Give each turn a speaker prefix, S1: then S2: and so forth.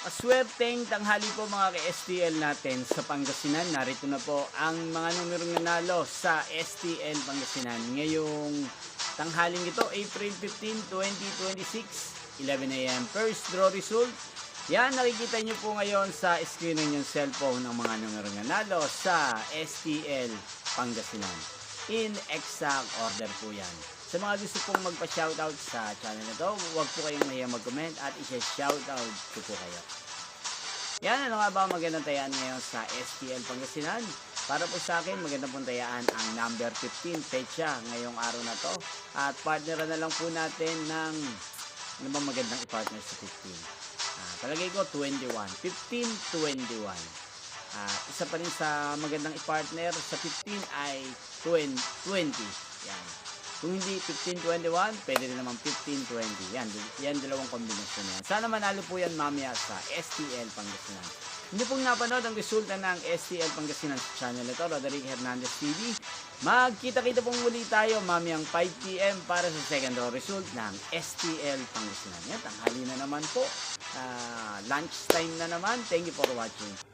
S1: Maswerteng tanghali po mga ka-STL natin sa Pangasinan. Narito na po ang mga numerong nanalo sa STL Pangasinan. Ngayong tanghaling ito, April 15, 2026, 11 a.m. First draw result. Yan, nakikita nyo po ngayon sa screen ng inyong cellphone ng mga numerong nanalo sa STL Pangasinan. In exact order po yan. Sa mga gusto pong magpa-shoutout sa channel na to, huwag po kayong mahiya mag-comment at isa-shoutout ko po kayo. Yan, ano nga ba magandang tayaan ngayon sa STL Pangasinan? Para po sa akin, magandang pong tayaan ang number 15, Pecha, ngayong araw na to. At partneran na lang po natin ng, ano ba magandang i-partner sa 15? Palagay ko 21, 15-21. Isa pa rin sa magandang i-partner sa 15 ay 20. Yan. Kung hindi 15-21, pwede rin naman 15-20. Yan dalawang kombinasyon yan. Sana manalo po yan mamaya sa STL Pangasinan. Hindi pong napanood ang resulta ng STL Pangasinan sa channel ito, Roderick Hernandez TV. Magkita-kita pong muli tayo mamayang 5 PM para sa second row result ng STL Pangasinan. Yan, tanghali na naman po. Lunch time na naman. Thank you for watching.